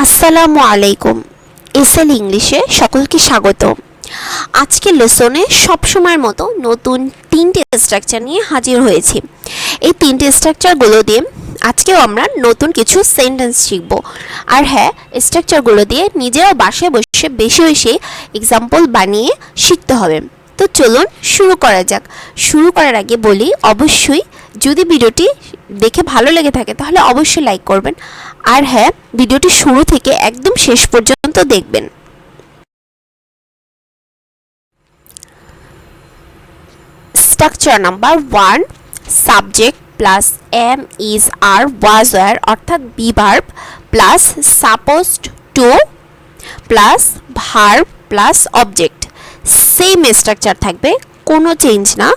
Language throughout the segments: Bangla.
আসসালামু আলাইকুম। এসএল ইংলিশে সকলকে স্বাগত। আজকের লেসনে সবসময়ের মতো নতুন তিনটে স্ট্রাকচার নিয়ে হাজির হয়েছি। এই তিনটে স্ট্রাকচারগুলো দিয়ে আজকেও আমরা নতুন কিছু সেন্টেন্স শিখব। আর হ্যাঁ, স্ট্রাকচারগুলো দিয়ে নিজেরাও বাসায় বসে বেশি বেশি এক্সাম্পল বানিয়ে শিখতে হবে। তো চলুন শুরু করা যাক। শুরু করার আগে বলি, অবশ্যই যদি ভিডিওটি দেখে ভালো লেগে থাকে তাহলে অবশ্যই লাইক করবেন। আর হ্যাঁ, ভিডিওটি শুরু থেকে একদম শেষ পর্যন্ত দেখবেন। Structure number 1, subject plus am, is, are, was, were অর্থাৎ be verb plus supposed to plus verb plus object. Same structure থাকবে, কোনো চেঞ্জ না।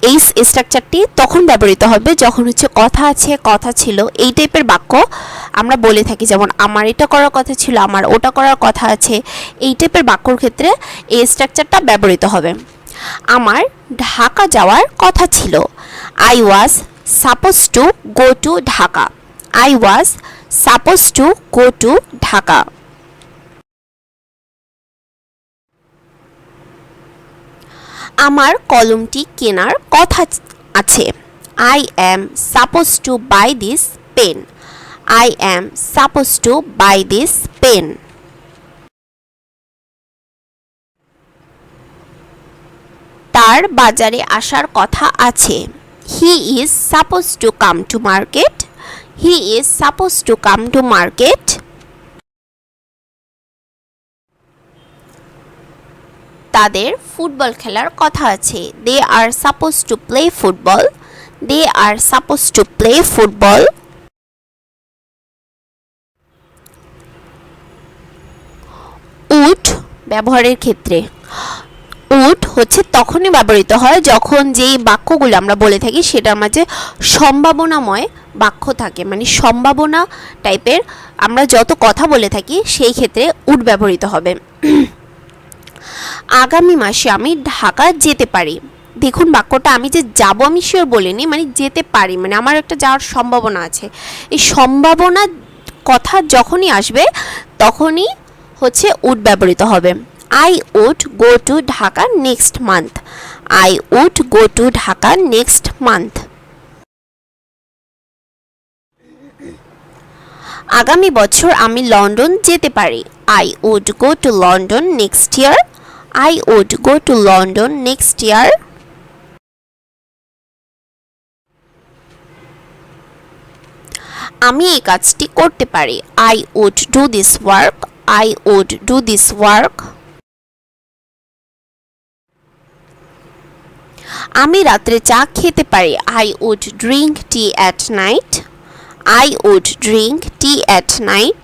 এই স্ট্রাকচারটি তখন ব্যবহৃত হবে যখন কথা আছে, কথা ছিল, এই টাইপের বাক্য আমরা বলে থাকি। যেমন আমার এটা করার কথা ছিল, আমার ওটা করার কথা আছে, এই টাইপের বাক্যর ক্ষেত্রে এই স্ট্রাকচারটা ব্যবহৃত হবে। আমার ঢাকা যাওয়ার কথা ছিল, I was suppose to go to Dhaka. I was suppose to go to Dhaka. আমার কলমটি কেনার কথা আছে, I am suppose to buy this pen. I am suppose to buy this pen. তার বাজারে আসার কথা আছে, he is suppose to come to market. He is suppose to come to market. তাদের ফুটবল খেলার কথা আছে, they are suppose to play football. They are suppose to play football. Would ব্যবহারের ক্ষেত্রে, উড হচ্ছে তখনই ব্যবহৃত হয় যখন যেই বাক্যগুলো আমরা বলে থাকি সেটার মাঝে সম্ভাবনাময় বাক্য থাকে, মানে সম্ভাবনা টাইপের আমরা যত কথা বলে থাকি সেই ক্ষেত্রে উড ব্যবহৃত হবে। আগামী মাসে আমি ঢাকা যেতে পারি। দেখুন, বাক্যটা আমি যে যাব আমি শিওর বলিনি, মানে যেতে পারি, মানে আমার একটা যাওয়ার সম্ভাবনা আছে। এই সম্ভাবনা কথা যখনই আসবে তখনই হচ্ছে উড ব্যবহৃত হবে। I would go to Dhaka next month. I would go to Dhaka next month. আগামী বছর আমি লন্ডন যেতে পারি। I would go to London next year. I would go to London next year. আমি এই কাজটি করতে পারি। I would do this work. I would do this work. আমি রাত্রে চা খেতে পারি। I would drink tea at night. I would drink tea at night.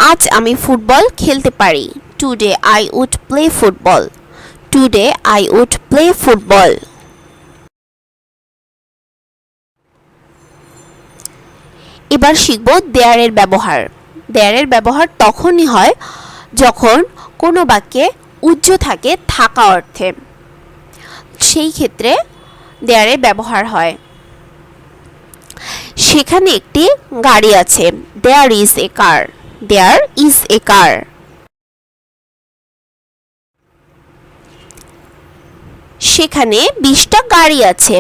আজ আমি ফুটবল খেলতে পারি। Today I would play football. Today I would play football. এবার শিখব দেয়ার এর ব্যবহার। দেয়ার এর ব্যবহার তখনই হয় যখন কোনো বাক্যে উজ্জ থাকে থাকা অর্থে, সেই ক্ষেত্রে দেয়ার এর ব্যবহার হয়। সেখানে একটি গাড়ি আছে, there is a car. There is a কার। সেখানে 20টা গাড়ি আছে,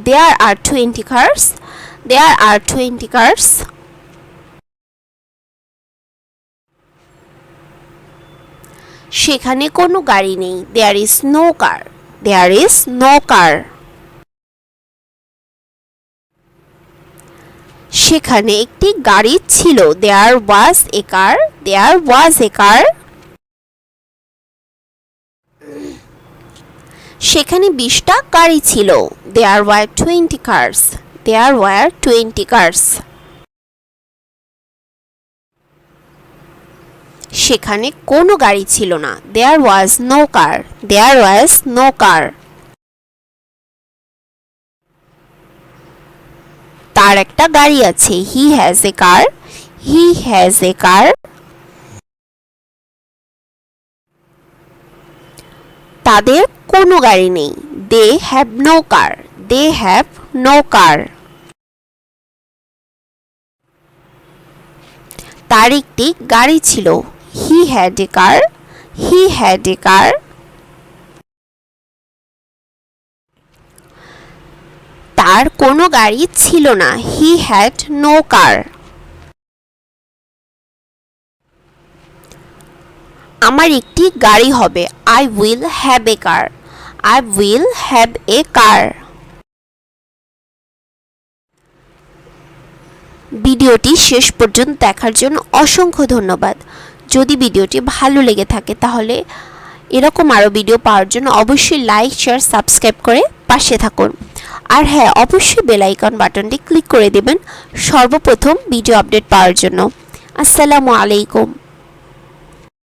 দেয়ার আর 20 cars. There are 20 cars. সেখানে কোনো গাড়ি নেই, there is no car. There is no car. সেখানে একটি গাড়ি ছিল, there was a car. There was a car. সেখানে 20টা গাড়ি ছিল, there were 20 cars. There were 20 cars. সেখানে কোনো গাড়ি ছিল না, there was no car. There was no car. তার একটা গাড়ি আছে, he has a car. He has a car. তাদের কোনো গাড়ি নেই, they have no car. They have no car. তার একটি গাড়ি ছিল। He had a car. He had a car. তার কোনো গাড়ি ছিল না। He had no car. আমার একটি গাড়ি হবে। I will have a car. I will have a car. ভিডিওটি শেষ পর্যন্ত দেখার জন্য অসংখ্য ধন্যবাদ। যদি ভিডিওটি ভালো লেগে থাকে তাহলে এরকম আরও ভিডিও পাওয়ার জন্য অবশ্যই লাইক, শেয়ার, সাবস্ক্রাইব করে পাশে থাকুন। আর হ্যাঁ, অবশ্যই বেল আইকন বাটনটি ক্লিক করে দেবেন সর্বপ্রথম ভিডিও আপডেট পাওয়ার জন্য। আসসালামু আলাইকুম।